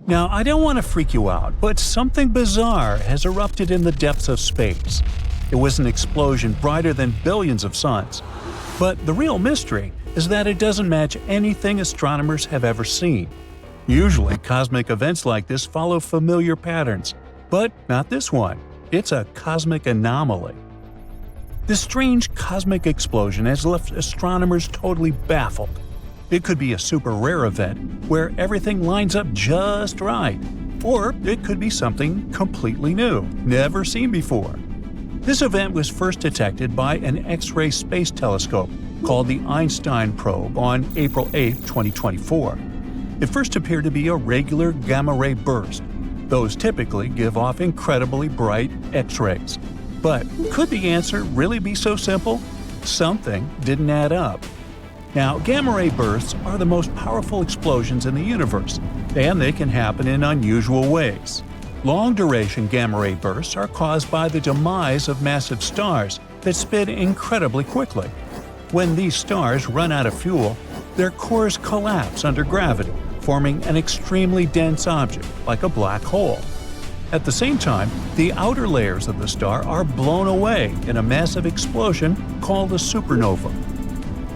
Now, I don't want to freak you out, but something bizarre has erupted in the depths of space. It was an explosion brighter than billions of suns. But the real mystery is that it doesn't match anything astronomers have ever seen. Usually, cosmic events like this follow familiar patterns, but not this one. It's a cosmic anomaly. This strange cosmic explosion has left astronomers totally baffled. It could be a super rare event where everything lines up just right, or it could be something completely new, never seen before. This event was first detected by an X-ray space telescope called the Einstein probe on April 8, 2024. It first appeared to be a regular gamma-ray burst. Those typically give off incredibly bright X-rays. But could the answer really be so simple? Something didn't add up. Now, gamma-ray bursts are the most powerful explosions in the universe, and they can happen in unusual ways. Long-duration gamma-ray bursts are caused by the demise of massive stars that spin incredibly quickly. When these stars run out of fuel, their cores collapse under gravity, forming an extremely dense object, like a black hole. At the same time, the outer layers of the star are blown away in a massive explosion called a supernova.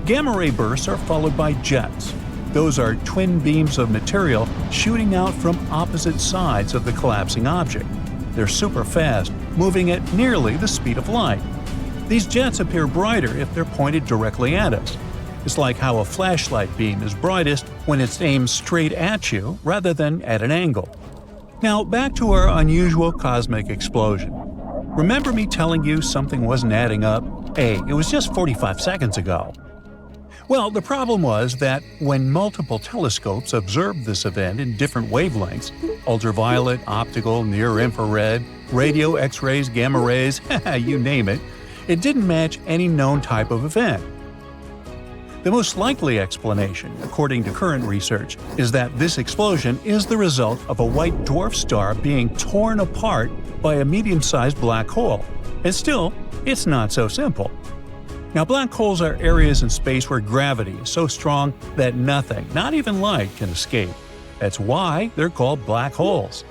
Gamma-ray bursts are followed by jets. Those are twin beams of material shooting out from opposite sides of the collapsing object. They're super fast, moving at nearly the speed of light. These jets appear brighter if they're pointed directly at us. It's like how a flashlight beam is brightest when it's aimed straight at you rather than at an angle. Now back to our unusual cosmic explosion. Remember me telling you something wasn't adding up? Hey, it was just 45 seconds ago. Well, the problem was that when multiple telescopes observed this event in different wavelengths – ultraviolet, optical, near-infrared, radio, X-rays, gamma rays, you name it – it didn't match any known type of event. The most likely explanation, according to current research, is that this explosion is the result of a white dwarf star being torn apart by a medium-sized black hole. And still, it's not so simple. Now, black holes are areas in space where gravity is so strong that nothing, not even light, can escape. That's why they're called black holes.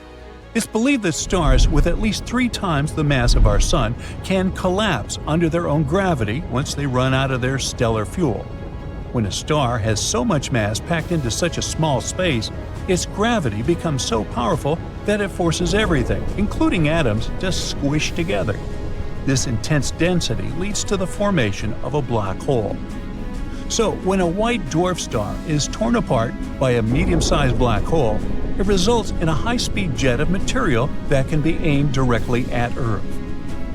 It's believed that stars with at least 3 times the mass of our Sun can collapse under their own gravity once they run out of their stellar fuel. When a star has so much mass packed into such a small space, its gravity becomes so powerful that it forces everything, including atoms, to squish together. This intense density leads to the formation of a black hole. So, when a white dwarf star is torn apart by a medium-sized black hole, it results in a high-speed jet of material that can be aimed directly at Earth.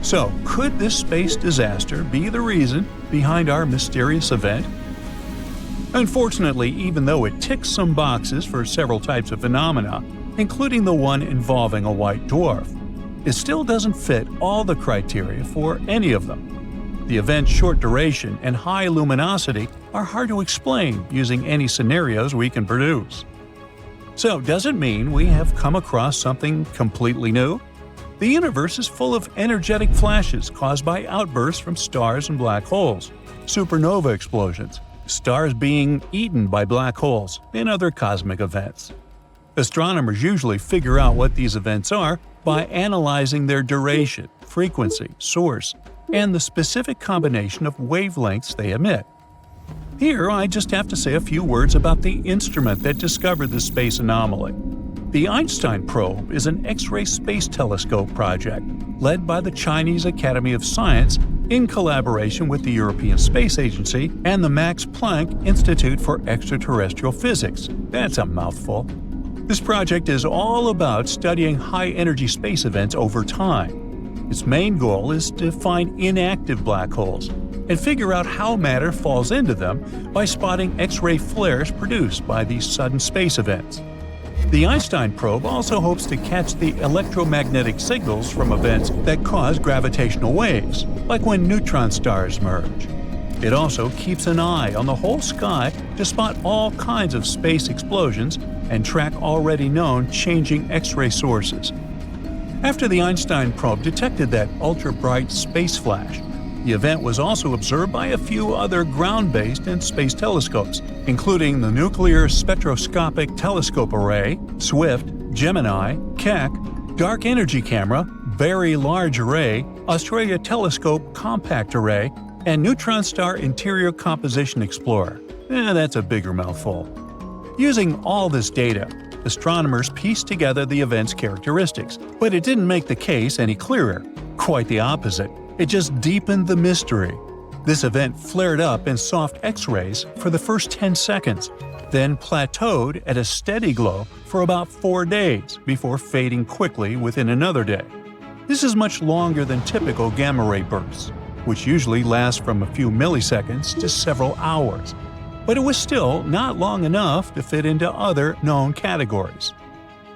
So, could this space disaster be the reason behind our mysterious event? Unfortunately, even though it ticks some boxes for several types of phenomena, including the one involving a white dwarf, it still doesn't fit all the criteria for any of them. The event's short duration and high luminosity are hard to explain using any scenarios we can produce. So, does it mean we have come across something completely new? The universe is full of energetic flashes caused by outbursts from stars and black holes, supernova explosions, stars being eaten by black holes, and other cosmic events. Astronomers usually figure out what these events are by analyzing their duration, frequency, source, and the specific combination of wavelengths they emit. Here, I just have to say a few words about the instrument that discovered the space anomaly. The Einstein probe is an X-ray space telescope project led by the Chinese Academy of Science in collaboration with the European Space Agency and the Max Planck Institute for Extraterrestrial Physics. That's a mouthful. This project is all about studying high-energy space events over time. Its main goal is to find inactive black holes and figure out how matter falls into them by spotting X-ray flares produced by these sudden space events. The Einstein probe also hopes to catch the electromagnetic signals from events that cause gravitational waves, like when neutron stars merge. It also keeps an eye on the whole sky to spot all kinds of space explosions and track already known changing X-ray sources. After the Einstein probe detected that ultra-bright space flash, the event was also observed by a few other ground-based and space telescopes, including the Nuclear Spectroscopic Telescope Array, SWIFT, Gemini, Keck, Dark Energy Camera, Very Large Array, Australia Telescope Compact Array, and Neutron Star Interior Composition Explorer. That's a bigger mouthful. Using all this data, astronomers pieced together the event's characteristics, but it didn't make the case any clearer. Quite the opposite. It just deepened the mystery. This event flared up in soft X-rays for the first 10 seconds, then plateaued at a steady glow for about 4 days before fading quickly within another day. This is much longer than typical gamma-ray bursts, which usually last from a few milliseconds to several hours. But it was still not long enough to fit into other known categories.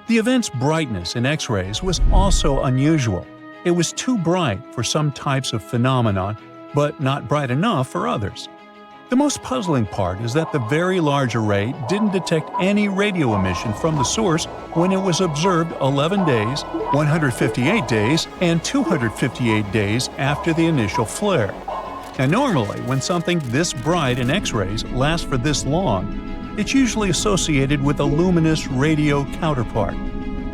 The event's brightness in X-rays was also unusual. It was too bright for some types of phenomenon, but not bright enough for others. The most puzzling part is that the Very Large Array didn't detect any radio emission from the source when it was observed 11 days, 158 days, and 258 days after the initial flare. And normally, when something this bright in X-rays lasts for this long, it's usually associated with a luminous radio counterpart.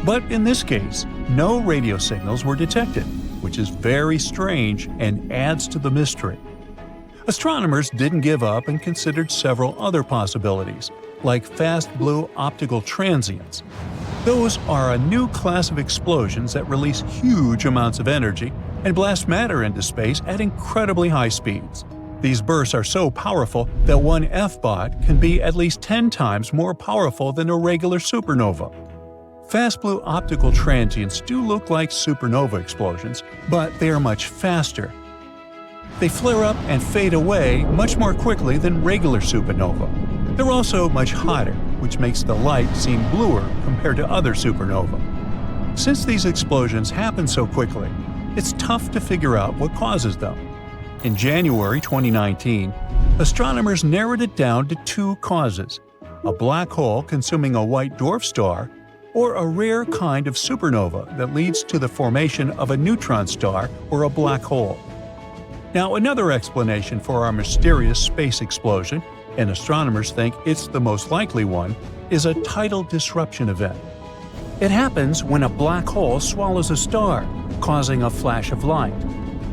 But in this case, no radio signals were detected, which is very strange and adds to the mystery. Astronomers didn't give up and considered several other possibilities, like fast blue optical transients. Those are a new class of explosions that release huge amounts of energy and blast matter into space at incredibly high speeds. These bursts are so powerful that one F-bot can be at least 10 times more powerful than a regular supernova. Fast blue optical transients do look like supernova explosions, but they are much faster. They flare up and fade away much more quickly than regular supernova. They're also much hotter, which makes the light seem bluer compared to other supernova. Since these explosions happen so quickly, it's tough to figure out what causes them. In January 2019, astronomers narrowed it down to 2 causes: a black hole consuming a white dwarf star, or a rare kind of supernova that leads to the formation of a neutron star or a black hole. Now, another explanation for our mysterious space explosion, and astronomers think it's the most likely one, is a tidal disruption event. It happens when a black hole swallows a star, causing a flash of light.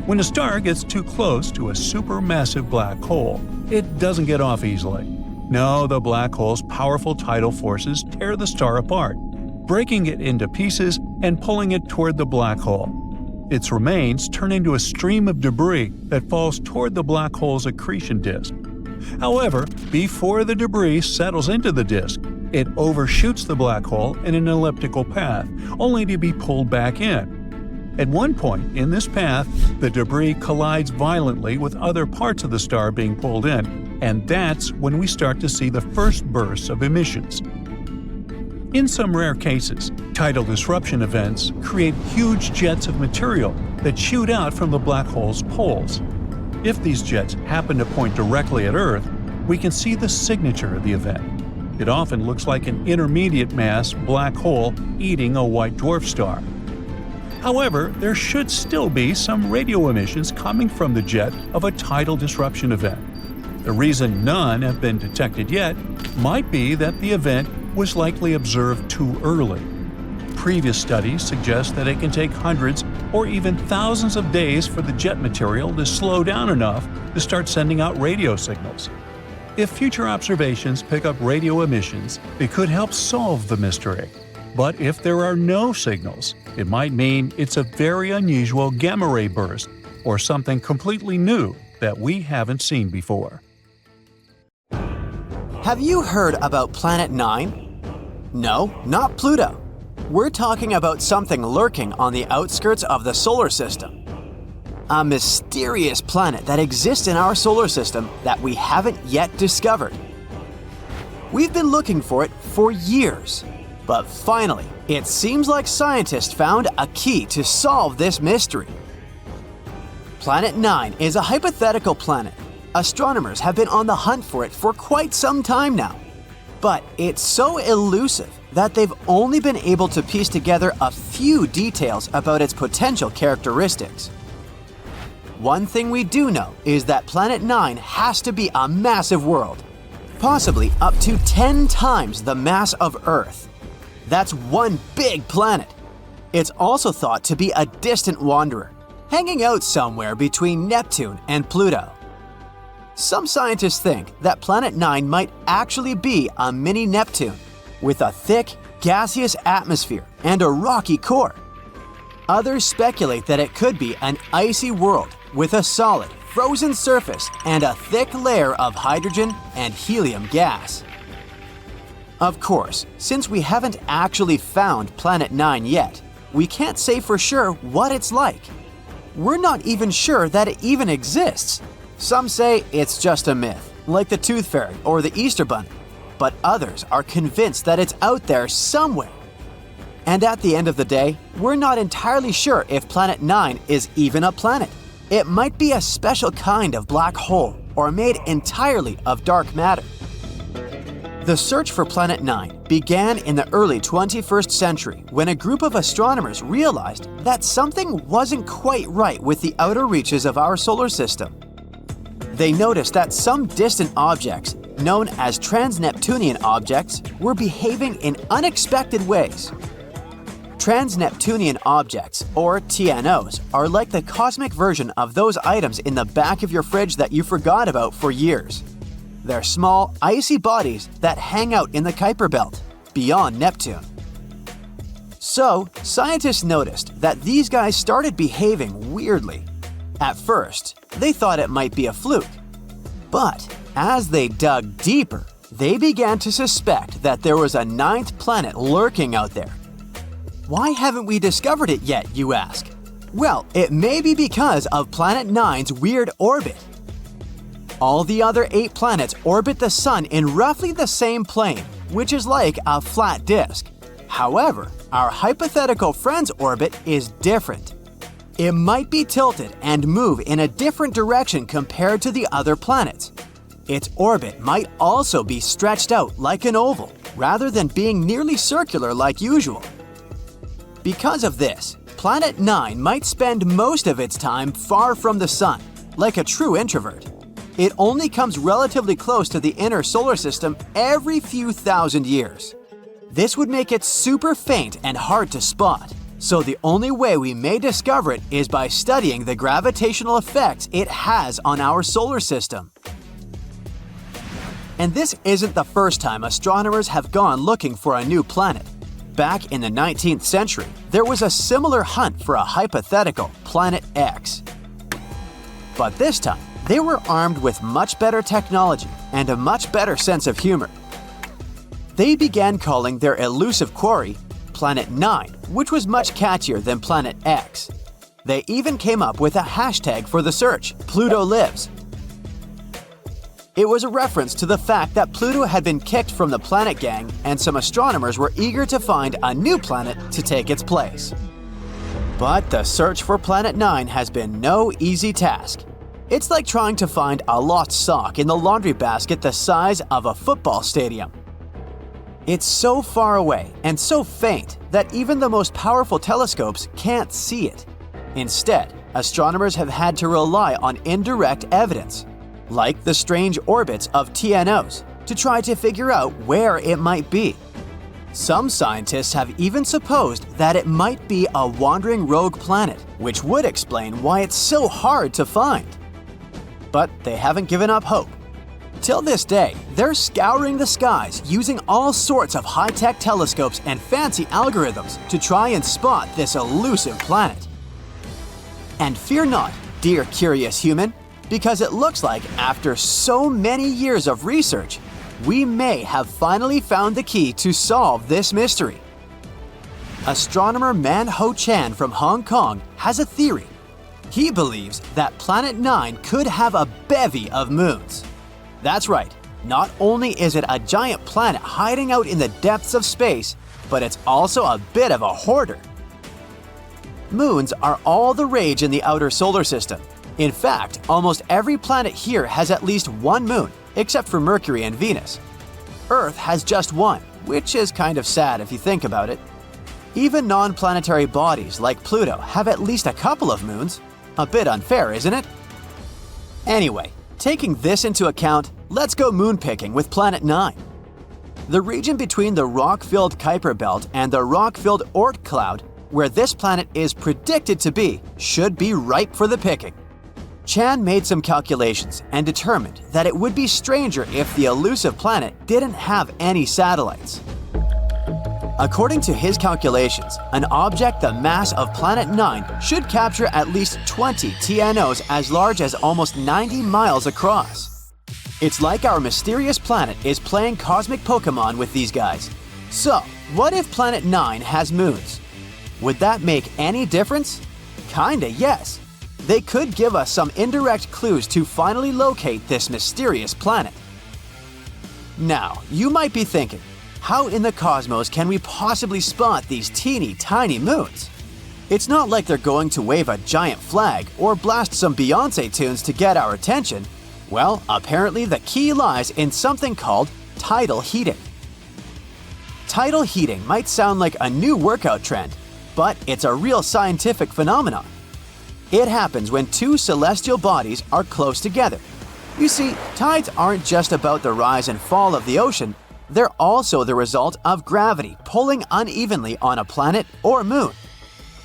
When a star gets too close to a supermassive black hole, it doesn't get off easily. No, the black hole's powerful tidal forces tear the star apart, breaking it into pieces and pulling it toward the black hole. Its remains turn into a stream of debris that falls toward the black hole's accretion disk. However, before the debris settles into the disk, it overshoots the black hole in an elliptical path, only to be pulled back in. At one point in this path, the debris collides violently with other parts of the star being pulled in, and that's when we start to see the first bursts of emissions. In some rare cases, tidal disruption events create huge jets of material that shoot out from the black hole's poles. If these jets happen to point directly at Earth, we can see the signature of the event. It often looks like an intermediate mass black hole eating a white dwarf star. However, there should still be some radio emissions coming from the jet of a tidal disruption event. The reason none have been detected yet might be that the event was likely observed too early. Previous studies suggest that it can take hundreds or even thousands of days for the jet material to slow down enough to start sending out radio signals. If future observations pick up radio emissions, it could help solve the mystery. But if there are no signals, it might mean it's a very unusual gamma-ray burst or something completely new that we haven't seen before. Have you heard about Planet 9? No, not Pluto. We're talking about something lurking on the outskirts of the solar system. A mysterious planet that exists in our solar system that we haven't yet discovered. We've been looking for it for years, but finally, it seems like scientists found a key to solve this mystery. Planet 9 is a hypothetical planet. Astronomers have been on the hunt for it for quite some time now. But it's so elusive that they've only been able to piece together a few details about its potential characteristics. One thing we do know is that Planet 9 has to be a massive world, possibly up to 10 times the mass of Earth. That's one big planet. It's also thought to be a distant wanderer, hanging out somewhere between Neptune and Pluto. Some scientists think that Planet 9 might actually be a mini Neptune with a thick, gaseous atmosphere and a rocky core. Others speculate that it could be an icy world with a solid, frozen surface and a thick layer of hydrogen and helium gas. Of course, since we haven't actually found Planet 9 yet, we can't say for sure what it's like. We're not even sure that it even exists. Some say it's just a myth, like the Tooth Fairy or the Easter Bunny, but others are convinced that it's out there somewhere. And at the end of the day, we're not entirely sure if Planet 9 is even a planet. It might be a special kind of black hole or made entirely of dark matter. The search for Planet 9 began in the early 21st century when a group of astronomers realized that something wasn't quite right with the outer reaches of our solar system. They noticed that some distant objects, known as trans-Neptunian objects, were behaving in unexpected ways. Trans-Neptunian objects, or TNOs, are like the cosmic version of those items in the back of your fridge that you forgot about for years. They're small, icy bodies that hang out in the Kuiper Belt, beyond Neptune. So, scientists noticed that these guys started behaving weirdly. At first, they thought it might be a fluke. But as they dug deeper, they began to suspect that there was a ninth planet lurking out there. Why haven't we discovered it yet, you ask? Well, it may be because of Planet 9's weird orbit. All the other 8 planets orbit the Sun in roughly the same plane, which is like a flat disk. However, our hypothetical friend's orbit is different. It might be tilted and move in a different direction compared to the other planets. Its orbit might also be stretched out like an oval, rather than being nearly circular like usual. Because of this, Planet 9 might spend most of its time far from the Sun, like a true introvert. It only comes relatively close to the inner solar system every few thousand years. This would make it super faint and hard to spot, so the only way we may discover it is by studying the gravitational effects it has on our solar system. And this isn't the first time astronomers have gone looking for a new planet. Back in the 19th century, there was a similar hunt for a hypothetical Planet X. But this time, they were armed with much better technology and a much better sense of humor. They began calling their elusive quarry Planet 9, which was much catchier than Planet X. They even came up with a hashtag for the search, Pluto Lives. It was a reference to the fact that Pluto had been kicked from the planet gang and some astronomers were eager to find a new planet to take its place. But the search for Planet 9 has been no easy task. It's like trying to find a lost sock in the laundry basket the size of a football stadium. It's so far away and so faint that even the most powerful telescopes can't see it. Instead, astronomers have had to rely on indirect evidence, like the strange orbits of TNOs, to try to figure out where it might be. Some scientists have even supposed that it might be a wandering rogue planet, which would explain why it's so hard to find. But they haven't given up hope. Till this day, they're scouring the skies using all sorts of high-tech telescopes and fancy algorithms to try and spot this elusive planet. And fear not, dear curious human, because it looks like after so many years of research, we may have finally found the key to solve this mystery. Astronomer Man Ho Chan from Hong Kong has a theory. He believes that Planet 9 could have a bevy of moons. That's right, not only is it a giant planet hiding out in the depths of space, but it's also a bit of a hoarder. Moons are all the rage in the outer solar system. In fact, almost every planet here has at least one moon, except for Mercury and Venus. Earth has just one, which is kind of sad if you think about it. Even non-planetary bodies like Pluto have at least a couple of moons. A bit unfair, isn't it? Anyway, taking this into account, let's go moon picking with Planet 9. The region between the rock-filled Kuiper Belt and the rock-filled Oort cloud, where this planet is predicted to be, should be ripe for the picking. Chan made some calculations and determined that it would be stranger if the elusive planet didn't have any satellites. According to his calculations, an object the mass of Planet 9 should capture at least 20 TNOs as large as almost 90 miles across. It's like our mysterious planet is playing cosmic Pokemon with these guys. So, what if Planet 9 has moons? Would that make any difference? Kinda, yes. They could give us some indirect clues to finally locate this mysterious planet. Now, you might be thinking, how in the cosmos can we possibly spot these teeny tiny moons? It's not like they're going to wave a giant flag or blast some Beyoncé tunes to get our attention. Well, apparently the key lies in something called tidal heating. Tidal heating might sound like a new workout trend, but it's a real scientific phenomenon. It happens when two celestial bodies are close together. You see, tides aren't just about the rise and fall of the ocean, they're also the result of gravity pulling unevenly on a planet or moon.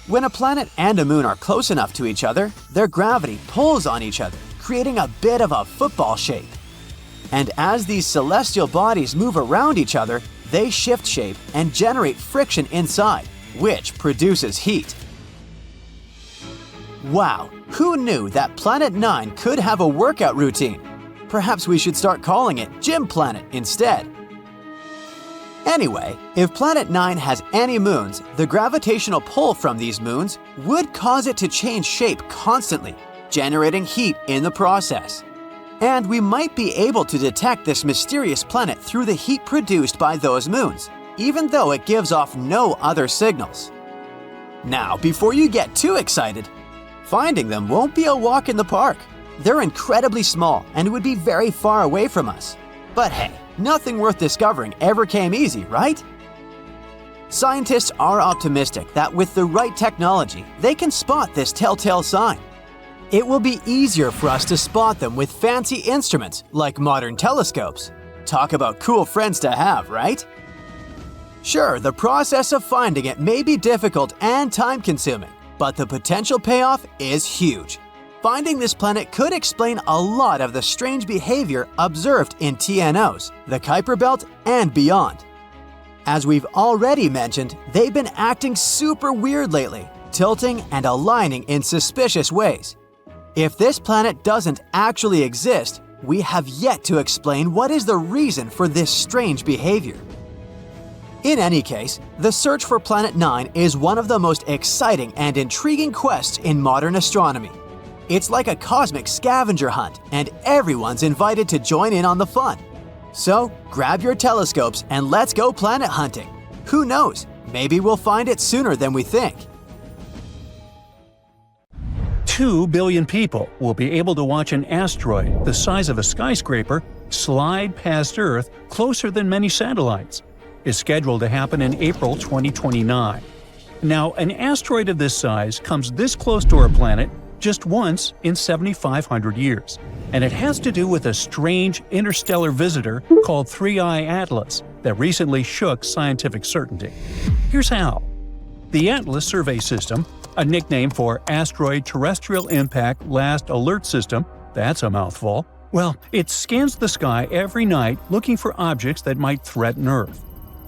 When a planet and a moon are close enough to each other, their gravity pulls on each other, creating a bit of a football shape. And as these celestial bodies move around each other, they shift shape and generate friction inside, which produces heat. Wow, who knew that Planet 9 could have a workout routine? Perhaps we should start calling it Gym Planet instead. Anyway, if Planet 9 has any moons, the gravitational pull from these moons would cause it to change shape constantly, generating heat in the process. And we might be able to detect this mysterious planet through the heat produced by those moons, even though it gives off no other signals. Now, before you get too excited, finding them won't be a walk in the park. They're incredibly small and would be very far away from us. But hey, nothing worth discovering ever came easy, right? Scientists are optimistic that with the right technology, they can spot this telltale sign. It will be easier for us to spot them with fancy instruments like modern telescopes. Talk about cool friends to have, right? Sure, the process of finding it may be difficult and time-consuming, but the potential payoff is huge. Finding this planet could explain a lot of the strange behavior observed in TNOs, the Kuiper Belt, and beyond. As we've already mentioned, they've been acting super weird lately, tilting and aligning in suspicious ways. If this planet doesn't actually exist, we have yet to explain what is the reason for this strange behavior. In any case, the search for Planet 9 is one of the most exciting and intriguing quests in modern astronomy. It's like a cosmic scavenger hunt, and everyone's invited to join in on the fun. So, grab your telescopes and let's go planet hunting. Who knows, maybe we'll find it sooner than we think. 2 billion people will be able to watch an asteroid the size of a skyscraper slide past Earth closer than many satellites. It's scheduled to happen in April 2029. Now, an asteroid of this size comes this close to our planet just once in 7,500 years, and it has to do with a strange interstellar visitor called 3I Atlas that recently shook scientific certainty. Here's how. The Atlas Survey System, a nickname for Asteroid Terrestrial Impact Last Alert System, that's a mouthful, well, it scans the sky every night looking for objects that might threaten Earth.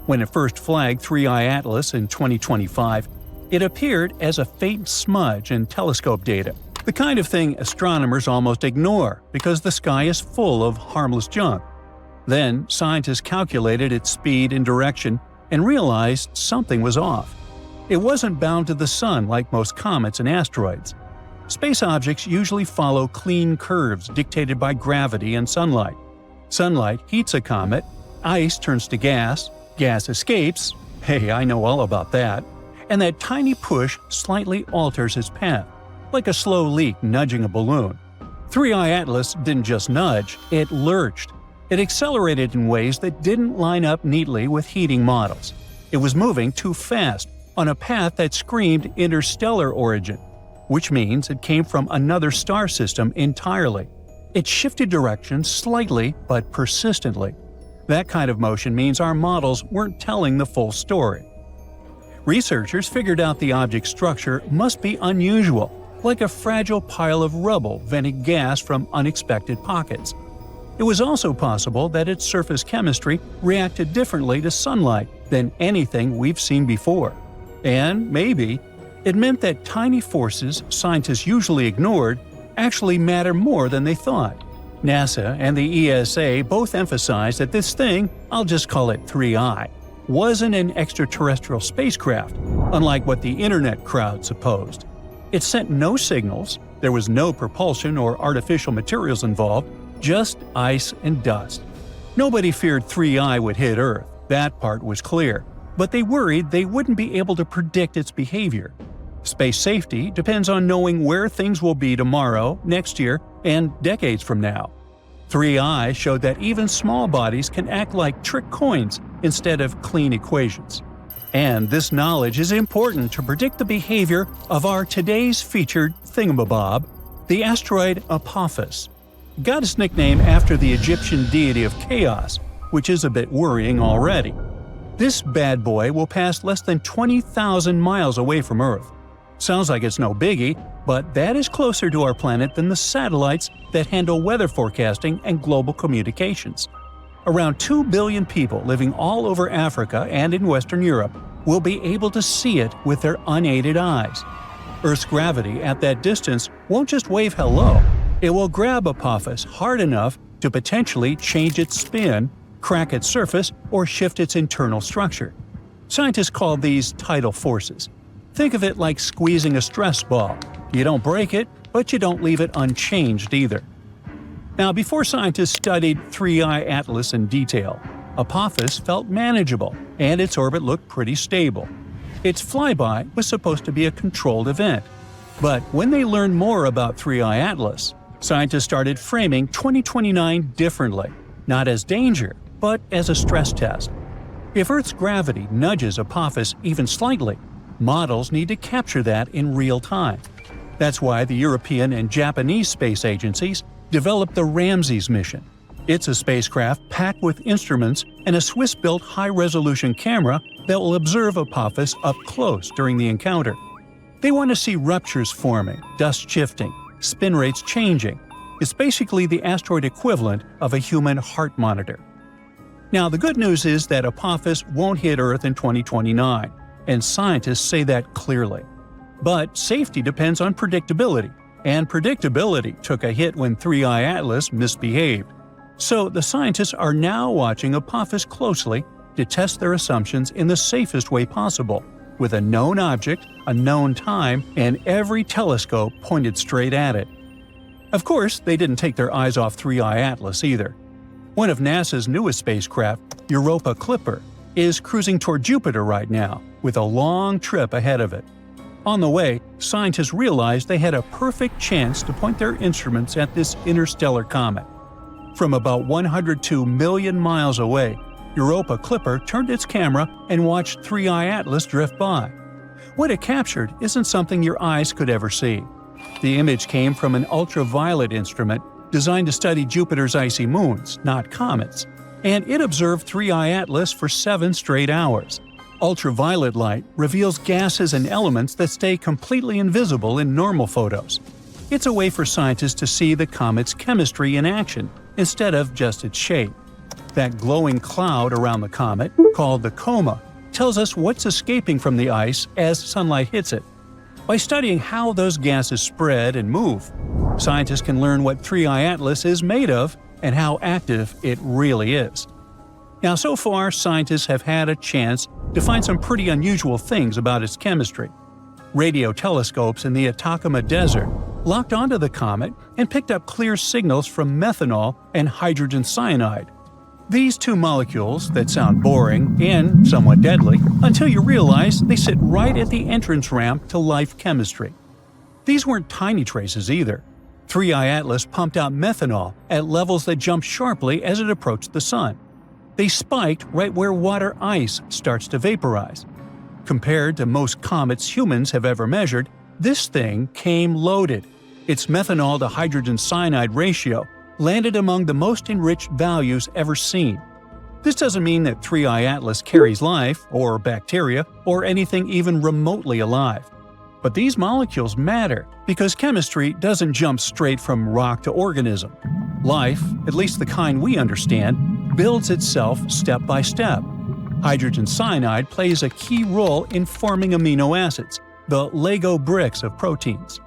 When it first flagged 3I Atlas in 2025, it appeared as a faint smudge in telescope data, the kind of thing astronomers almost ignore because the sky is full of harmless junk. Then, scientists calculated its speed and direction and realized something was off. It wasn't bound to the sun like most comets and asteroids. Space objects usually follow clean curves dictated by gravity and sunlight. Sunlight heats a comet, ice turns to gas escapes – hey, I know all about that – and that tiny push slightly alters its path, like a slow leak nudging a balloon. 3I Atlas didn't just nudge, it lurched. It accelerated in ways that didn't line up neatly with heating models. It was moving too fast, on a path that screamed interstellar origin, which means it came from another star system entirely. It shifted direction slightly but persistently. That kind of motion means our models weren't telling the full story. Researchers figured out the object's structure must be unusual, like a fragile pile of rubble venting gas from unexpected pockets. It was also possible that its surface chemistry reacted differently to sunlight than anything we've seen before. And maybe it meant that tiny forces scientists usually ignored actually matter more than they thought. NASA and the ESA both emphasized that this thing, I'll just call it 3I, wasn't an extraterrestrial spacecraft, unlike what the internet crowd supposed. It sent no signals, there was no propulsion or artificial materials involved, just ice and dust. Nobody feared 3I would hit Earth, that part was clear, but they worried they wouldn't be able to predict its behavior. Space safety depends on knowing where things will be tomorrow, next year, and decades from now. 3I showed that even small bodies can act like trick coins instead of clean equations. And this knowledge is important to predict the behavior of our today's featured thingamabob, the asteroid Apophis. It got its nickname after the Egyptian deity of chaos, which is a bit worrying already. This bad boy will pass less than 20,000 miles away from Earth. Sounds like it's no biggie, but that is closer to our planet than the satellites that handle weather forecasting and global communications. Around 2 billion people living all over Africa and in Western Europe will be able to see it with their unaided eyes. Earth's gravity at that distance won't just wave hello, it will grab Apophis hard enough to potentially change its spin, crack its surface, or shift its internal structure. Scientists call these tidal forces. Think of it like squeezing a stress ball. You don't break it, but you don't leave it unchanged either. Now, before scientists studied 3I Atlas in detail, Apophis felt manageable, and its orbit looked pretty stable. Its flyby was supposed to be a controlled event. But when they learned more about 3I Atlas, scientists started framing 2029 differently, not as danger, but as a stress test. If Earth's gravity nudges Apophis even slightly, models need to capture that in real time. That's why the European and Japanese space agencies developed the Ramses mission. It's a spacecraft packed with instruments and a Swiss-built high-resolution camera that will observe Apophis up close during the encounter. They want to see ruptures forming, dust shifting, spin rates changing. It's basically the asteroid equivalent of a human heart monitor. Now, the good news is that Apophis won't hit Earth in 2029, and scientists say that clearly. But safety depends on predictability, and predictability took a hit when 3I Atlas misbehaved. So the scientists are now watching Apophis closely to test their assumptions in the safest way possible, with a known object, a known time, and every telescope pointed straight at it. Of course, they didn't take their eyes off 3I Atlas either. One of NASA's newest spacecraft, Europa Clipper, is cruising toward Jupiter right now, with a long trip ahead of it. On the way, scientists realized they had a perfect chance to point their instruments at this interstellar comet. From about 102 million miles away, Europa Clipper turned its camera and watched 3I Atlas drift by. What it captured isn't something your eyes could ever see. The image came from an ultraviolet instrument designed to study Jupiter's icy moons, not comets, and it observed 3I Atlas for 7 straight hours. Ultraviolet light reveals gases and elements that stay completely invisible in normal photos. It's a way for scientists to see the comet's chemistry in action instead of just its shape. That glowing cloud around the comet, called the coma, tells us what's escaping from the ice as sunlight hits it. By studying how those gases spread and move, scientists can learn what 3I Atlas is made of and how active it really is. Now, so far, scientists have had a chance to find some pretty unusual things about its chemistry. Radio telescopes in the Atacama Desert locked onto the comet and picked up clear signals from methanol and hydrogen cyanide. These two molecules that sound boring and somewhat deadly until you realize they sit right at the entrance ramp to life chemistry. These weren't tiny traces either. 3I Atlas pumped out methanol at levels that jumped sharply as it approached the sun. They spiked right where water ice starts to vaporize. Compared to most comets humans have ever measured, this thing came loaded. Its methanol to hydrogen cyanide ratio landed among the most enriched values ever seen. This doesn't mean that 3I Atlas carries life, or bacteria, or anything even remotely alive. But these molecules matter because chemistry doesn't jump straight from rock to organism. Life, at least the kind we understand, builds itself step by step. Hydrogen cyanide plays a key role in forming amino acids, the Lego bricks of proteins.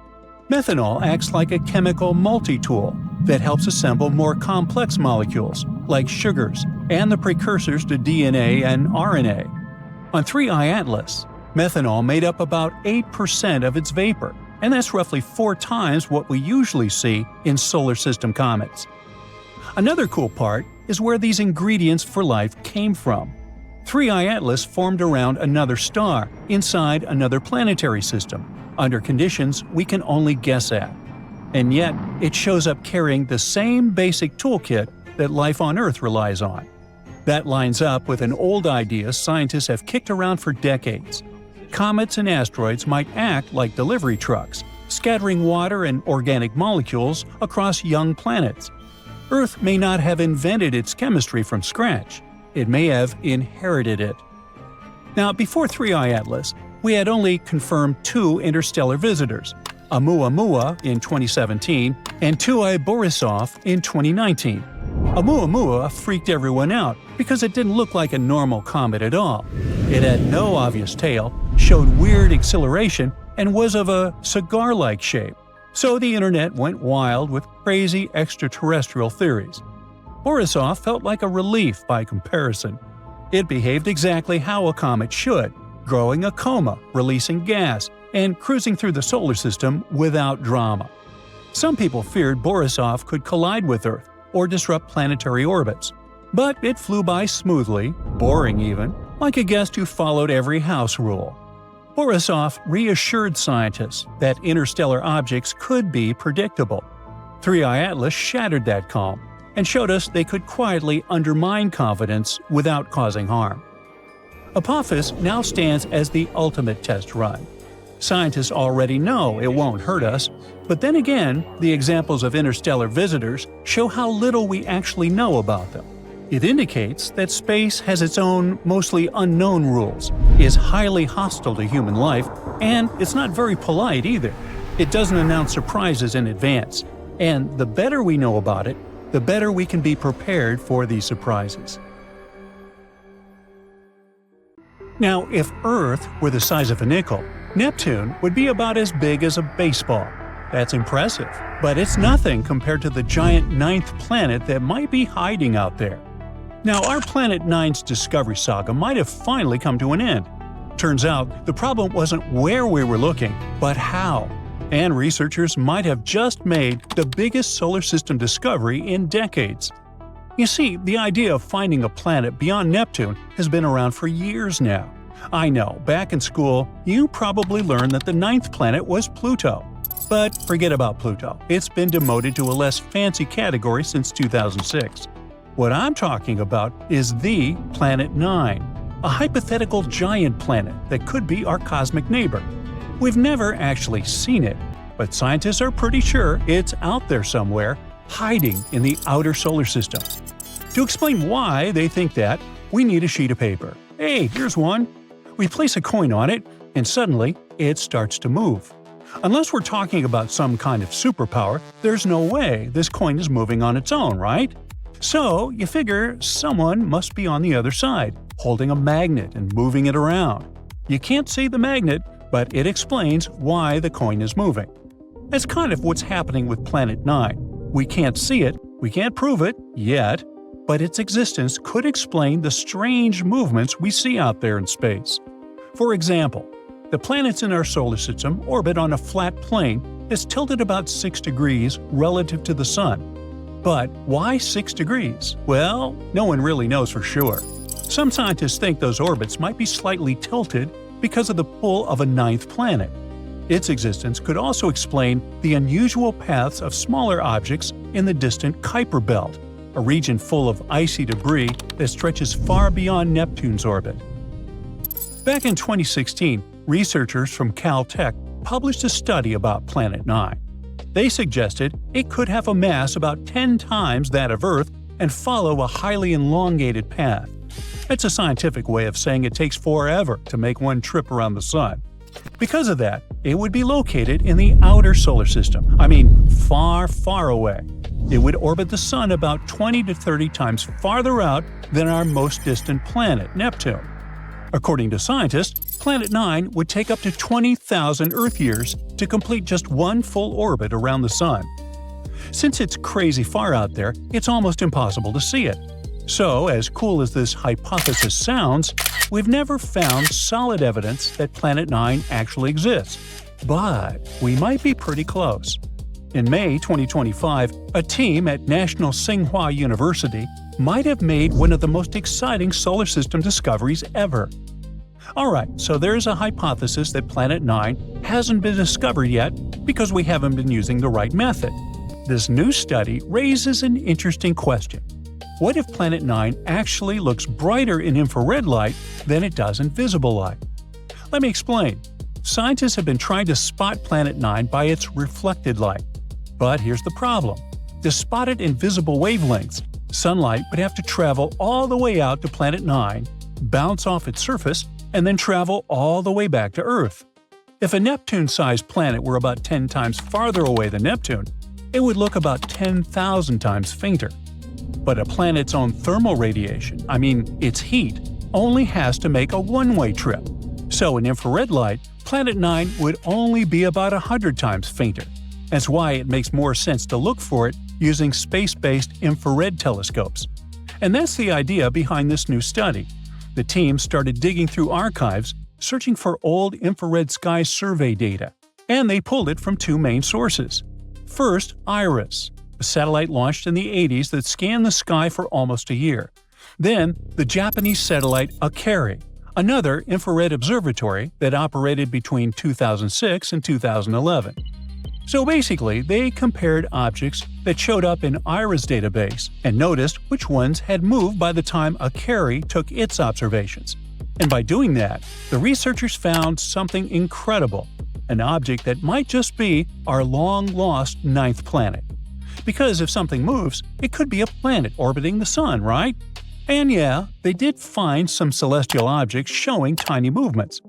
Methanol acts like a chemical multi-tool that helps assemble more complex molecules, like sugars, and the precursors to DNA and RNA. On 3I Atlas, methanol made up about 8% of its vapor, and that's roughly 4 times what we usually see in solar system comets. Another cool part is where these ingredients for life came from. 3I Atlas formed around another star, inside another planetary system, under conditions we can only guess at. And yet, it shows up carrying the same basic toolkit that life on Earth relies on. That lines up with an old idea scientists have kicked around for decades. Comets and asteroids might act like delivery trucks, scattering water and organic molecules across young planets. Earth may not have invented its chemistry from scratch. It may have inherited it. Now, before 3I Atlas, we had only confirmed 2 interstellar visitors, Oumuamua in 2017 and 2I Borisov in 2019. Oumuamua freaked everyone out because it didn't look like a normal comet at all. It had no obvious tail, showed weird acceleration, and was of a cigar-like shape. So the internet went wild with crazy extraterrestrial theories. Borisov felt like a relief by comparison. It behaved exactly how a comet should, growing a coma, releasing gas, and cruising through the solar system without drama. Some people feared Borisov could collide with Earth or disrupt planetary orbits. But it flew by smoothly, boring even, like a guest who followed every house rule. Borisov reassured scientists that interstellar objects could be predictable. 3I Atlas shattered that calm and showed us they could quietly undermine confidence without causing harm. Apophis now stands as the ultimate test run. Scientists already know it won't hurt us, but then again, the examples of interstellar visitors show how little we actually know about them. It indicates that space has its own, mostly unknown rules, is highly hostile to human life, and it's not very polite either. It doesn't announce surprises in advance, and the better we know about it, the better we can be prepared for these surprises. Now, if Earth were the size of a nickel, Neptune would be about as big as a baseball. That's impressive, but it's nothing compared to the giant 9th planet that might be hiding out there. Now, our Planet 9's discovery saga might have finally come to an end. Turns out, the problem wasn't where we were looking, but how. And researchers might have just made the biggest solar system discovery in decades. You see, the idea of finding a planet beyond Neptune has been around for years now. I know, back in school, you probably learned that the 9th planet was Pluto. But forget about Pluto. It's been demoted to a less fancy category since 2006. What I'm talking about is the Planet 9, a hypothetical giant planet that could be our cosmic neighbor. We've never actually seen it, but scientists are pretty sure it's out there somewhere, hiding in the outer solar system. To explain why they think that, we need a sheet of paper. Hey, here's one. We place a coin on it, and suddenly, it starts to move. Unless we're talking about some kind of superpower, there's no way this coin is moving on its own, right? So, you figure someone must be on the other side, holding a magnet and moving it around. You can't see the magnet, but it explains why the coin is moving. That's kind of what's happening with Planet 9. We can't see it, we can't prove it, yet, but its existence could explain the strange movements we see out there in space. For example, the planets in our solar system orbit on a flat plane that's tilted about 6 degrees relative to the Sun. But why 6 degrees? Well, no one really knows for sure. Some scientists think those orbits might be slightly tilted because of the pull of a 9th planet. Its existence could also explain the unusual paths of smaller objects in the distant Kuiper Belt, a region full of icy debris that stretches far beyond Neptune's orbit. Back in 2016, researchers from Caltech published a study about Planet 9. They suggested it could have a mass about 10 times that of Earth and follow a highly elongated path. It's a scientific way of saying it takes forever to make one trip around the Sun. Because of that, it would be located in the outer solar system, far, far away. It would orbit the Sun about 20 to 30 times farther out than our most distant planet, Neptune. According to scientists, Planet 9 would take up to 20,000 Earth years to complete just one full orbit around the Sun. Since it's crazy far out there, it's almost impossible to see it. So, as cool as this hypothesis sounds, we've never found solid evidence that Planet 9 actually exists. But we might be pretty close. In May 2025, a team at National Tsinghua University might have made one of the most exciting solar system discoveries ever. Alright, so there's a hypothesis that Planet 9 hasn't been discovered yet because we haven't been using the right method. This new study raises an interesting question. What if Planet 9 actually looks brighter in infrared light than it does in visible light? Let me explain. Scientists have been trying to spot Planet 9 by its reflected light. But here's the problem. To spot it in visible wavelengths, sunlight would have to travel all the way out to Planet 9, bounce off its surface, and then travel all the way back to Earth. If a Neptune-sized planet were about 10 times farther away than Neptune, it would look about 10,000 times fainter. But a planet's own thermal radiation, its heat, only has to make a one-way trip. So in infrared light, Planet 9 would only be about 100 times fainter. That's why it makes more sense to look for it using space-based infrared telescopes. And that's the idea behind this new study. The team started digging through archives, searching for old infrared sky survey data, and they pulled it from two main sources. First, IRIS, a satellite launched in the 80s that scanned the sky for almost a year. Then, the Japanese satellite Akari, another infrared observatory that operated between 2006 and 2011. So basically, they compared objects that showed up in IRIS database and noticed which ones had moved by the time Akari took its observations. And by doing that, the researchers found something incredible, an object that might just be our long-lost ninth planet. Because if something moves, it could be a planet orbiting the Sun, right? And yeah, they did find some celestial objects showing tiny movements.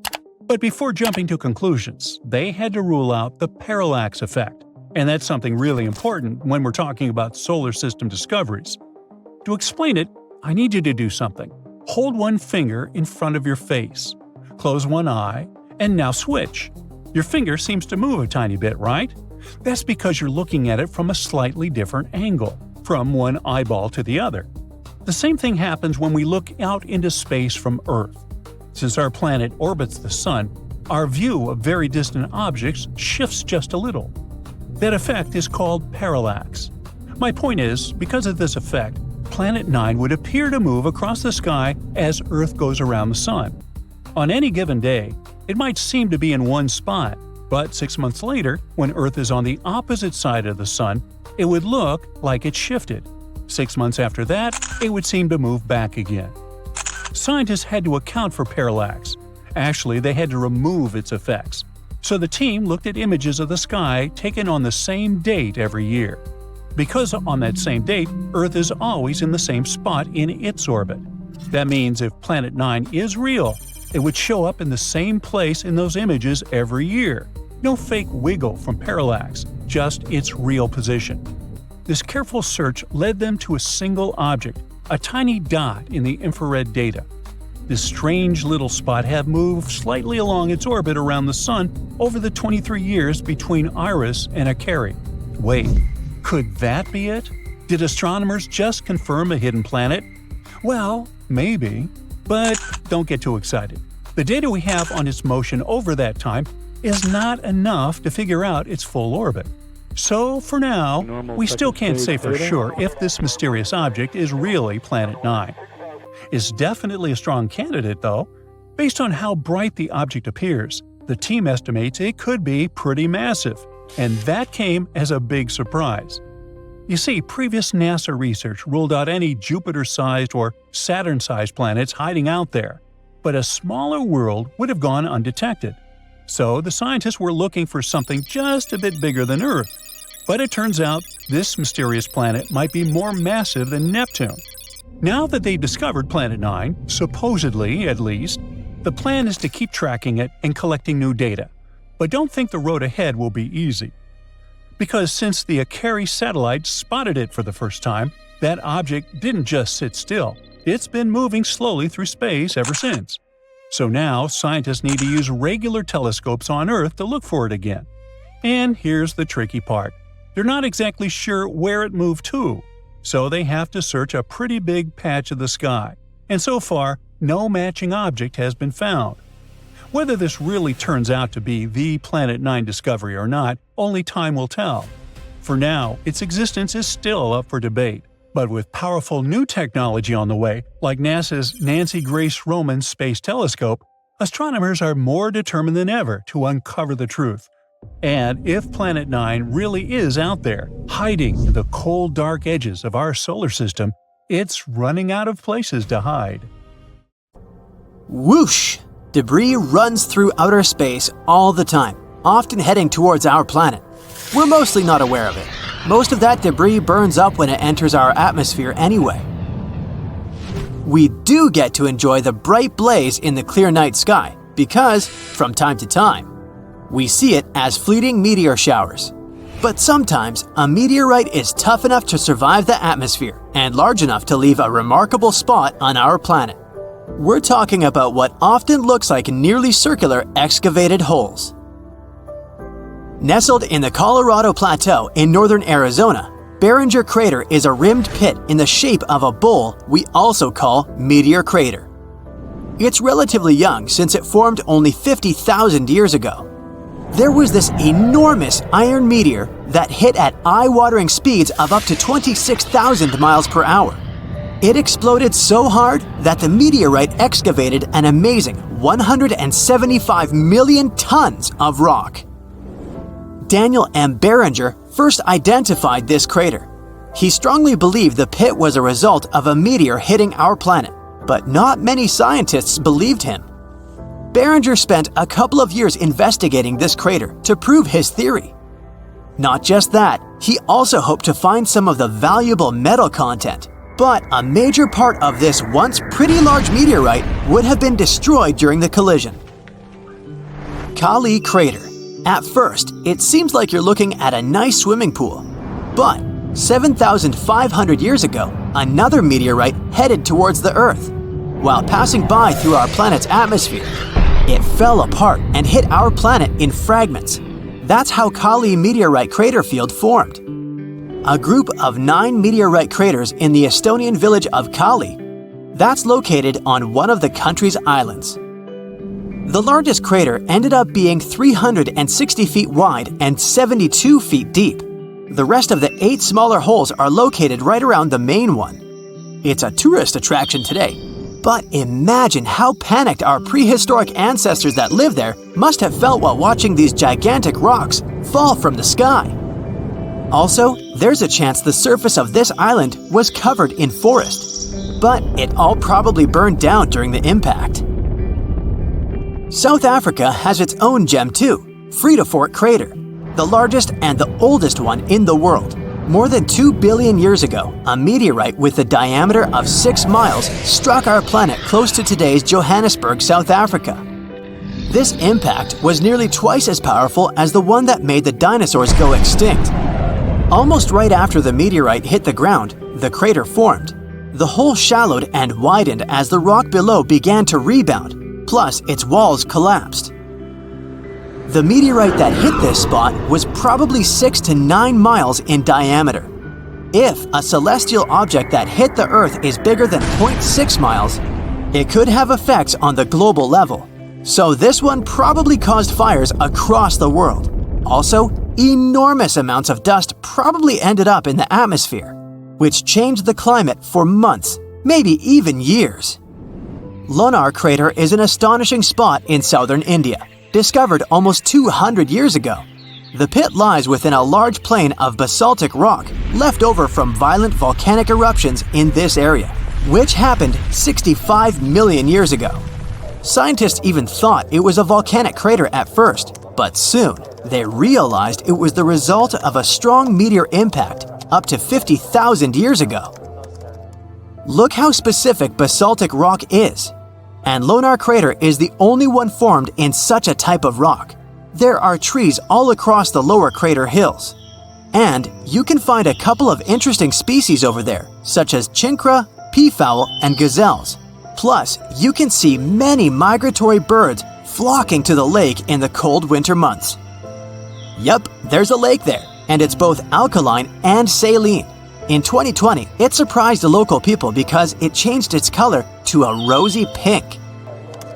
But before jumping to conclusions, they had to rule out the parallax effect. And that's something really important when we're talking about solar system discoveries. To explain it, I need you to do something. Hold one finger in front of your face. Close one eye, and now switch. Your finger seems to move a tiny bit, right? That's because you're looking at it from a slightly different angle, from one eyeball to the other. The same thing happens when we look out into space from Earth. Since our planet orbits the Sun, our view of very distant objects shifts just a little. That effect is called parallax. My point is, because of this effect, Planet 9 would appear to move across the sky as Earth goes around the Sun. On any given day, it might seem to be in one spot, but 6 months later, when Earth is on the opposite side of the Sun, it would look like it shifted. 6 months after that, it would seem to move back again. Scientists had to account for parallax. Actually, they had to remove its effects. So the team looked at images of the sky taken on the same date every year. Because on that same date, Earth is always in the same spot in its orbit. That means if Planet 9 is real, it would show up in the same place in those images every year. No fake wiggle from parallax, just its real position. This careful search led them to a single object, a tiny dot in the infrared data. This strange little spot had moved slightly along its orbit around the Sun over the 23 years between Iris and Akari. Wait, could that be it? Did astronomers just confirm a hidden planet? Well, maybe. But don't get too excited. The data we have on its motion over that time is not enough to figure out its full orbit. So, for now, we still can't say for sure if this mysterious object is really Planet 9. It's definitely a strong candidate, though. Based on how bright the object appears, the team estimates it could be pretty massive, and that came as a big surprise. You see, previous NASA research ruled out any Jupiter-sized or Saturn-sized planets hiding out there, but a smaller world would have gone undetected. So the scientists were looking for something just a bit bigger than Earth. But it turns out this mysterious planet might be more massive than Neptune. Now that they've discovered Planet 9, supposedly at least, the plan is to keep tracking it and collecting new data. But don't think the road ahead will be easy. Because since the Akari satellite spotted it for the first time, that object didn't just sit still. It's been moving slowly through space ever since. So now scientists need to use regular telescopes on Earth to look for it again. And here's the tricky part. They're not exactly sure where it moved to, so they have to search a pretty big patch of the sky. And so far, no matching object has been found. Whether this really turns out to be the Planet 9 discovery or not, only time will tell. For now, its existence is still up for debate. But with powerful new technology on the way, like NASA's Nancy Grace Roman Space Telescope, astronomers are more determined than ever to uncover the truth. And if Planet 9 really is out there, hiding in the cold, dark edges of our solar system, it's running out of places to hide. Whoosh! Debris runs through outer space all the time, often heading towards our planet. We're mostly not aware of it. Most of that debris burns up when it enters our atmosphere anyway. We do get to enjoy the bright blaze in the clear night sky because, from time to time, we see it as fleeting meteor showers. But sometimes, a meteorite is tough enough to survive the atmosphere and large enough to leave a remarkable spot on our planet. We're talking about what often looks like nearly circular excavated holes. Nestled in the Colorado Plateau in northern Arizona, Barringer Crater is a rimmed pit in the shape of a bowl we also call Meteor Crater. It's relatively young since it formed only 50,000 years ago. There was this enormous iron meteor that hit at eye-watering speeds of up to 26,000 miles per hour. It exploded so hard that the meteorite excavated an amazing 175 million tons of rock. Daniel M. Barringer first identified this crater. He strongly believed the pit was a result of a meteor hitting our planet, but not many scientists believed him. Barringer spent a couple of years investigating this crater to prove his theory. Not just that, he also hoped to find some of the valuable metal content, but a major part of this once pretty large meteorite would have been destroyed during the collision. Kali Crater. At first, it seems like you're looking at a nice swimming pool. But 7,500 years ago, another meteorite headed towards the Earth. While passing by through our planet's atmosphere, it fell apart and hit our planet in fragments. That's how Kali Meteorite Crater Field formed. A group of 9 meteorite craters in the Estonian village of Kali. That's located on one of the country's islands. The largest crater ended up being 360 feet wide and 72 feet deep. The rest of the 8 smaller holes are located right around the main one. It's a tourist attraction today. But imagine how panicked our prehistoric ancestors that lived there must have felt while watching these gigantic rocks fall from the sky. Also, there's a chance the surface of this island was covered in forest. But it all probably burned down during the impact. South Africa has its own gem too, Fort Crater, the largest and the oldest one in the world. More than 2 billion years ago, a meteorite with a diameter of 6 miles struck our planet close to today's Johannesburg, South Africa. This impact was nearly twice as powerful as the one that made the dinosaurs go extinct. Almost right after the meteorite hit the ground, the crater formed. The hole shallowed and widened as the rock below began to rebound. Plus, its walls collapsed. The meteorite that hit this spot was probably 6 to 9 miles in diameter. If a celestial object that hit the Earth is bigger than 0.6 miles, it could have effects on the global level. So this one probably caused fires across the world. Also, enormous amounts of dust probably ended up in the atmosphere, which changed the climate for months, maybe even years. Lonar Crater is an astonishing spot in southern India, discovered almost 200 years ago. The pit lies within a large plain of basaltic rock left over from violent volcanic eruptions in this area, which happened 65 million years ago. Scientists even thought it was a volcanic crater at first, but soon They realized it was the result of a strong meteor impact up to 50,000 years ago. Look how specific basaltic rock is. And Lunar Crater is the only one formed in such a type of rock. There are trees all across the lower crater hills. And you can find a couple of interesting species over there, such as chinkra, peafowl, and gazelles. Plus, you can see many migratory birds flocking to the lake in the cold winter months. Yup, there's a lake there, and it's both alkaline and saline. In 2020, it surprised the local people because it changed its color to a rosy pink.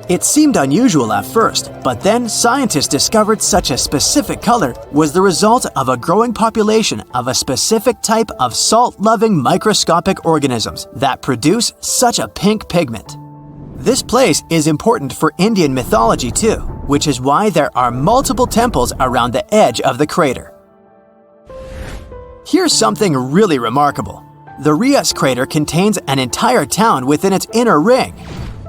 It seemed unusual at first, but then scientists discovered such a specific color was the result of a growing population of a specific type of salt-loving microscopic organisms that produce such a pink pigment. This place is important for Indian mythology too, which is why there are multiple temples around the edge of the crater. Here's something really remarkable. The Rias crater contains an entire town within its inner ring.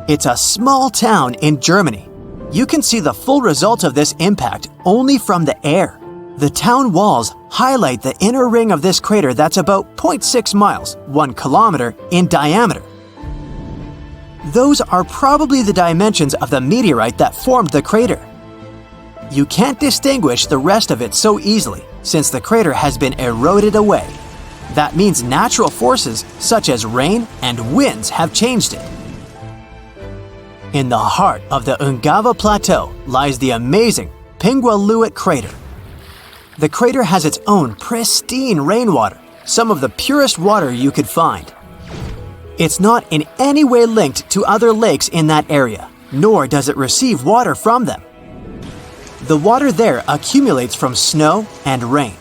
It's a small town in Germany. You can see the full result of this impact only from the air. The town walls highlight the inner ring of this crater that's about 0.6 miles, 1 kilometer, in diameter. Those are probably the dimensions of the meteorite that formed the crater. You can't distinguish the rest of it so easily since the crater has been eroded away. That means natural forces such as rain and winds have changed it. In the heart of the Ungava Plateau lies the amazing Pingualuit crater. The crater has its own pristine rainwater, some of the purest water you could find. It's not in any way linked to other lakes in that area, nor does it receive water from them. The water there accumulates from snow and rain.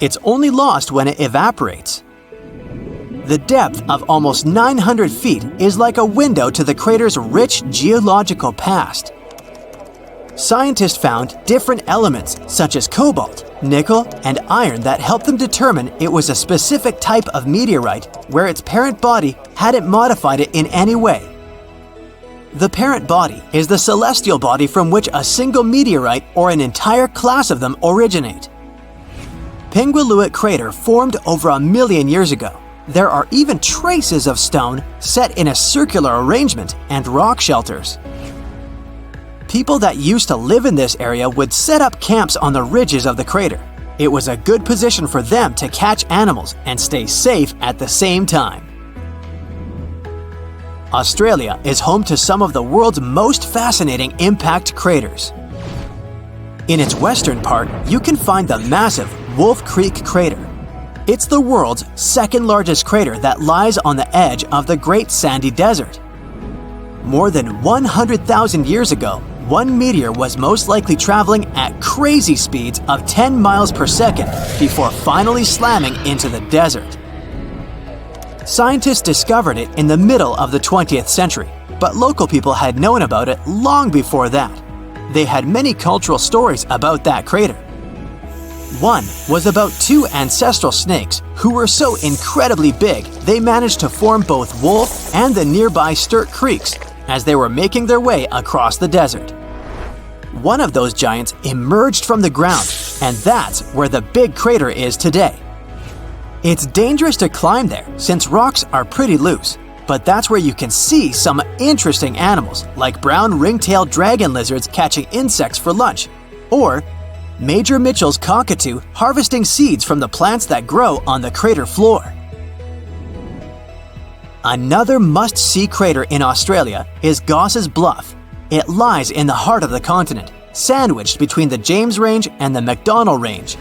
It's only lost when it evaporates. The depth of almost 900 feet is like a window to the crater's rich geological past. Scientists found different elements such as cobalt, nickel, and iron that helped them determine it was a specific type of meteorite where its parent body hadn't modified it in any way. The parent body is the celestial body from which a single meteorite or an entire class of them originate. Pingualuit crater formed over 1 million years ago. There are even traces of stone set in a circular arrangement and rock shelters. People that used to live in this area would set up camps on the ridges of the crater. It was a good position for them to catch animals and stay safe at the same time. Australia is home to some of the world's most fascinating impact craters. In its western part, you can find the massive Wolf Creek crater. It's the world's second largest crater that lies on the edge of the Great Sandy Desert. More than 100,000 years ago, one meteor was most likely traveling at crazy speeds of 10 miles per second before finally slamming into the desert. Scientists discovered it in the middle of the 20th century, but local people had known about it long before that. They had many cultural stories about that crater. One was about two ancestral snakes who were so incredibly big they managed to form both Wolf and the nearby Sturt Creeks as they were making their way across the desert. One of those giants emerged from the ground, and that's where the big crater is today. It's dangerous to climb there since rocks are pretty loose, but that's where you can see some interesting animals like brown ring-tailed dragon lizards catching insects for lunch, or Major Mitchell's cockatoo harvesting seeds from the plants that grow on the crater floor. Another must-see crater in Australia is Goss's Bluff. It lies in the heart of the continent, sandwiched between the James Range and the McDonnell Range.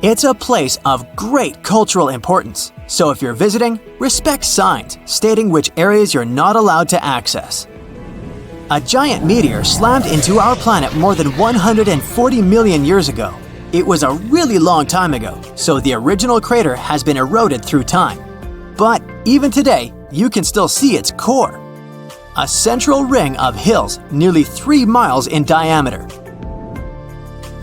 It's a place of great cultural importance, so if you're visiting, respect signs stating which areas you're not allowed to access. A giant meteor slammed into our planet more than 140 million years ago. It was a really long time ago, so the original crater has been eroded through time. But even today, you can still see its core. A central ring of hills nearly 3 miles in diameter.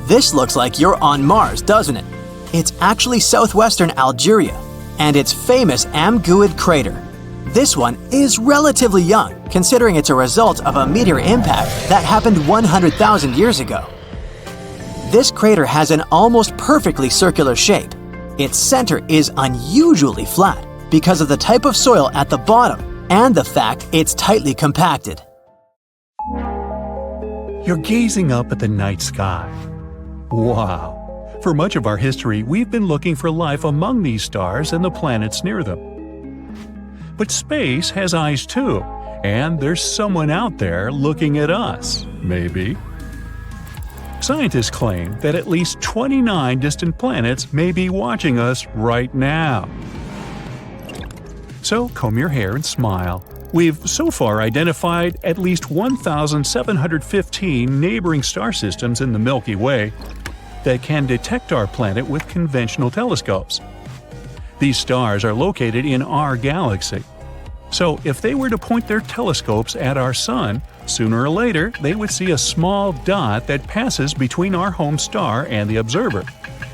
This looks like you're on Mars, doesn't it? It's actually southwestern Algeria, and its famous Amguid crater. This one is relatively young, considering it's a result of a meteor impact that happened 100,000 years ago. This crater has an almost perfectly circular shape. Its center is unusually flat because of the type of soil at the bottom and the fact it's tightly compacted. You're gazing up at the night sky. Wow! For much of our history, we've been looking for life among these stars and the planets near them. But space has eyes too, and there's someone out there looking at us, maybe. Scientists claim that at least 29 distant planets may be watching us right now. So comb your hair and smile. We've so far identified at least 1,715 neighboring star systems in the Milky Way that can detect our planet with conventional telescopes. These stars are located in our galaxy. So if they were to point their telescopes at our Sun, sooner or later they would see a small dot that passes between our home star and the observer.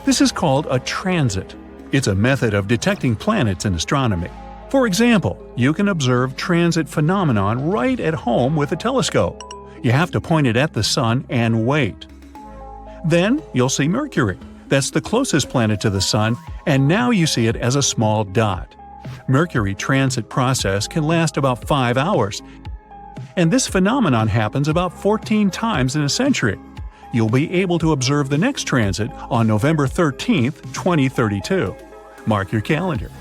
This is called a transit. It's a method of detecting planets in astronomy. For example, you can observe transit phenomenon right at home with a telescope. You have to point it at the Sun and wait. Then you'll see Mercury. That's the closest planet to the Sun, and now you see it as a small dot. Mercury transit process can last about 5 hours, and this phenomenon happens about 14 times in a century. You'll be able to observe the next transit on November 13, 2032. Mark your calendar.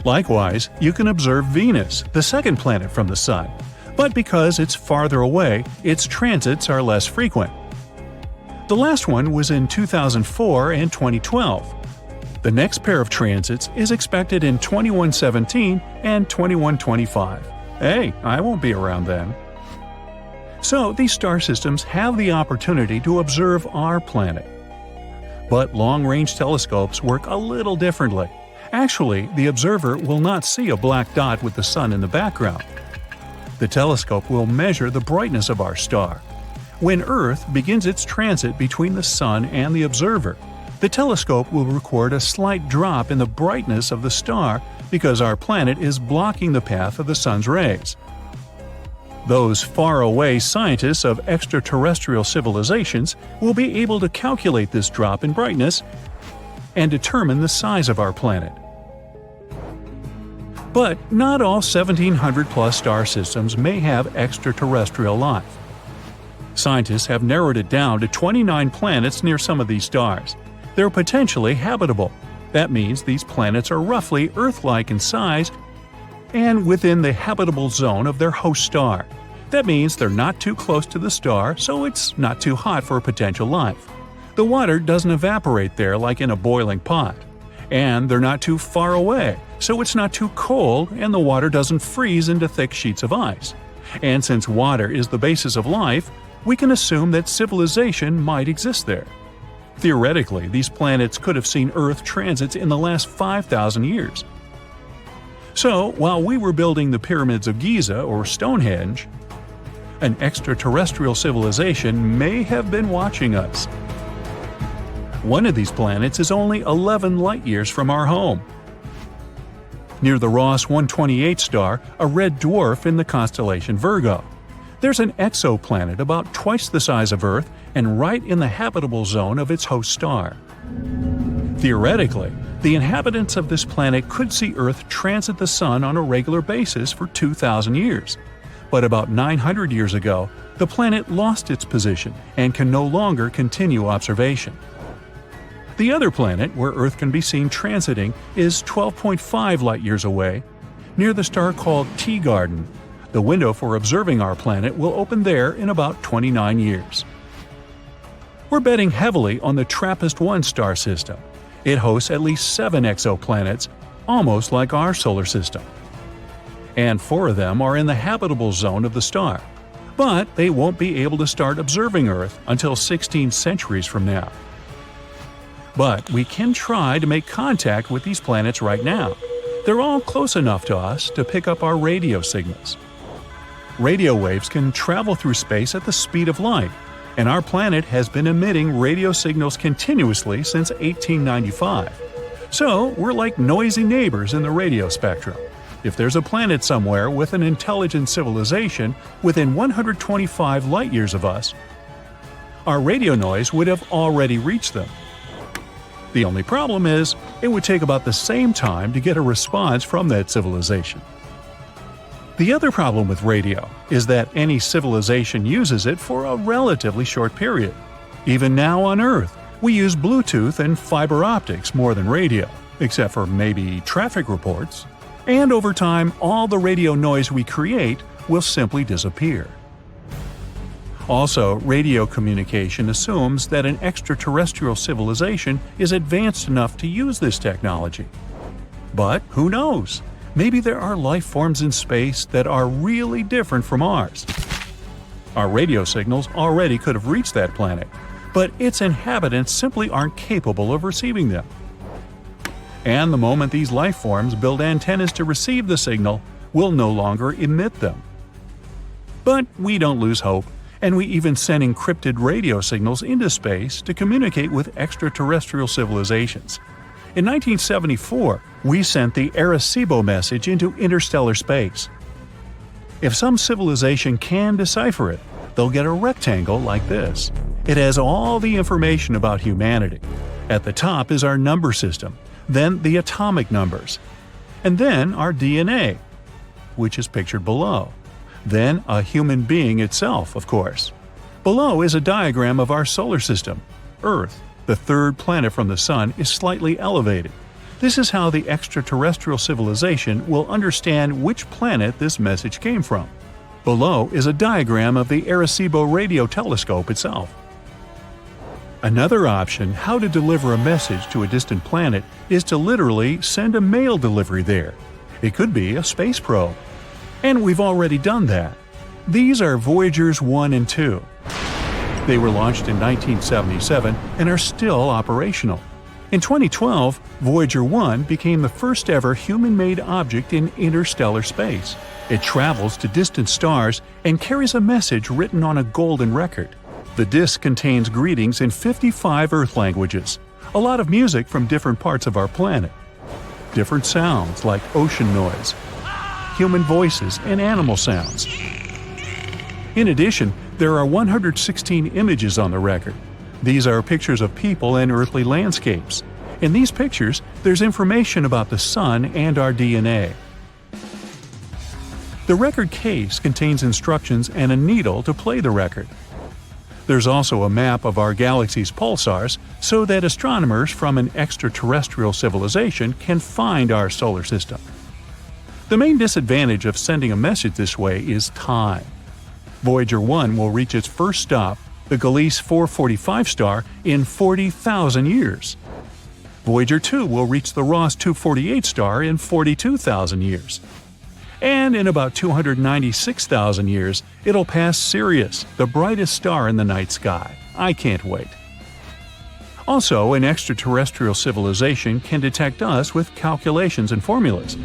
Likewise, you can observe Venus, the second planet from the Sun, but because it's farther away, its transits are less frequent. The last one was in 2004 and 2012. The next pair of transits is expected in 2117 and 2125. Hey, I won't be around then. So these star systems have the opportunity to observe our planet. But long-range telescopes work a little differently. Actually, the observer will not see a black dot with the Sun in the background. The telescope will measure the brightness of our star. When Earth begins its transit between the Sun and the observer, the telescope will record a slight drop in the brightness of the star because our planet is blocking the path of the Sun's rays. Those faraway scientists of extraterrestrial civilizations will be able to calculate this drop in brightness and determine the size of our planet. But not all 1,700-plus star systems may have extraterrestrial life. Scientists have narrowed it down to 29 planets near some of these stars. They're potentially habitable. That means these planets are roughly Earth-like in size and within the habitable zone of their host star. That means they're not too close to the star, so it's not too hot for potential life. The water doesn't evaporate there like in a boiling pot. And they're not too far away, so it's not too cold and the water doesn't freeze into thick sheets of ice. And since water is the basis of life, we can assume that civilization might exist there. Theoretically, these planets could have seen Earth transits in the last 5,000 years. So, while we were building the pyramids of Giza or Stonehenge, an extraterrestrial civilization may have been watching us. One of these planets is only 11 light-years from our home. Near the Ross 128 star, a red dwarf in the constellation Virgo. There's an exoplanet about twice the size of Earth and right in the habitable zone of its host star. Theoretically, the inhabitants of this planet could see Earth transit the Sun on a regular basis for 2,000 years. But about 900 years ago, the planet lost its position and can no longer continue observation. The other planet where Earth can be seen transiting is 12.5 light-years away, near the star called Teegarden. The window for observing our planet will open there in about 29 years. We're betting heavily on the TRAPPIST-1 star system. It hosts at least 7 exoplanets, almost like our solar system. And 4 of them are in the habitable zone of the star. But they won't be able to start observing Earth until 16 centuries from now. But we can try to make contact with these planets right now. They're all close enough to us to pick up our radio signals. Radio waves can travel through space at the speed of light, and our planet has been emitting radio signals continuously since 1895. So we're like noisy neighbors in the radio spectrum. If there's a planet somewhere with an intelligent civilization within 125 light-years of us, our radio noise would have already reached them. The only problem is, it would take about the same time to get a response from that civilization. The other problem with radio is that any civilization uses it for a relatively short period. Even now on Earth, we use Bluetooth and fiber optics more than radio, except for maybe traffic reports. And over time, all the radio noise we create will simply disappear. Also, radio communication assumes that an extraterrestrial civilization is advanced enough to use this technology. But who knows? Maybe there are life forms in space that are really different from ours. Our radio signals already could have reached that planet, but its inhabitants simply aren't capable of receiving them. And the moment these life forms build antennas to receive the signal, we'll no longer emit them. But we don't lose hope, and we even send encrypted radio signals into space to communicate with extraterrestrial civilizations. In 1974, we sent the Arecibo message into interstellar space. If some civilization can decipher it, they'll get a rectangle like this. It has all the information about humanity. At the top is our number system, then the atomic numbers, and then our DNA, which is pictured below. Then a human being itself, of course. Below is a diagram of our solar system. Earth, the third planet from the Sun, is slightly elevated. This is how the extraterrestrial civilization will understand which planet this message came from. Below is a diagram of the Arecibo radio telescope itself. Another option how to deliver a message to a distant planet is to literally send a mail delivery there. It could be a space probe. And we've already done that. These are Voyagers 1 and 2. They were launched in 1977 and are still operational. In 2012, Voyager 1 became the first ever human-made object in interstellar space. It travels to distant stars and carries a message written on a golden record. The disk contains greetings in 55 Earth languages, a lot of music from different parts of our planet. Different sounds like ocean noise, human voices, and animal sounds. In addition, there are 116 images on the record. These are pictures of people and earthly landscapes. In these pictures, there's information about the Sun and our DNA. The record case contains instructions and a needle to play the record. There's also a map of our galaxy's pulsars so that astronomers from an extraterrestrial civilization can find our solar system. The main disadvantage of sending a message this way is time. Voyager 1 will reach its first stop, the Gliese 445 star, in 40,000 years. Voyager 2 will reach the Ross 248 star in 42,000 years. And in about 296,000 years, it'll pass Sirius, the brightest star in the night sky. I can't wait. Also, an extraterrestrial civilization can detect us with calculations and formulas.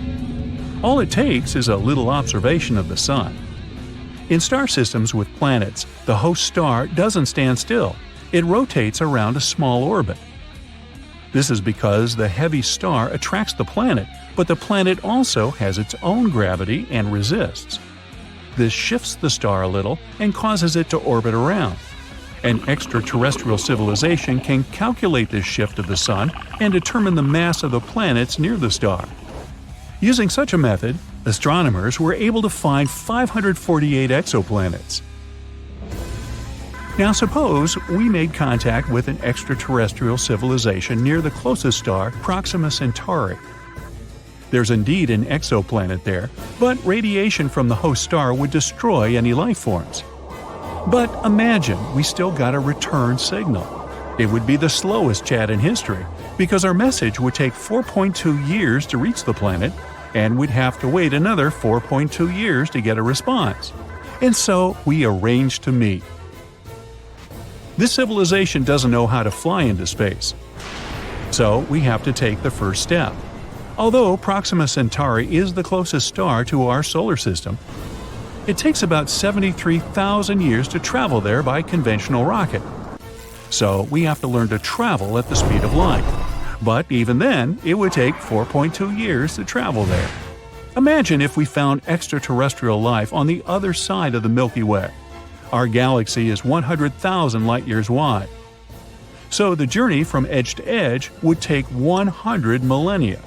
All it takes is a little observation of the Sun. In star systems with planets, the host star doesn't stand still. It rotates around a small orbit. This is because the heavy star attracts the planet, but the planet also has its own gravity and resists. This shifts the star a little and causes it to orbit around. An extraterrestrial civilization can calculate this shift of the Sun and determine the mass of the planets near the star. Using such a method, astronomers were able to find 548 exoplanets. Now suppose we made contact with an extraterrestrial civilization near the closest star, Proxima Centauri. There's indeed an exoplanet there, but radiation from the host star would destroy any life forms. But imagine we still got a return signal. It would be the slowest chat in history, because our message would take 4.2 years to reach the planet, and we'd have to wait another 4.2 years to get a response. And so we arranged to meet. This civilization doesn't know how to fly into space. So we have to take the first step. Although Proxima Centauri is the closest star to our solar system, it takes about 73,000 years to travel there by conventional rocket. So we have to learn to travel at the speed of light. But even then, it would take 4.2 years to travel there. Imagine if we found extraterrestrial life on the other side of the Milky Way. Our galaxy is 100,000 light-years wide. So the journey from edge to edge would take 100 millennia.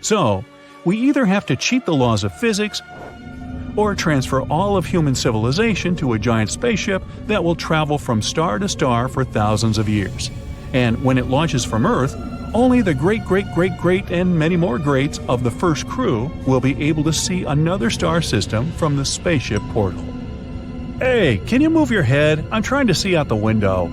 So, we either have to cheat the laws of physics or transfer all of human civilization to a giant spaceship that will travel from star to star for thousands of years. And when it launches from Earth, only the great and many more greats of the first crew will be able to see another star system from the spaceship portal. Hey, can you move your head? I'm trying to see out the window.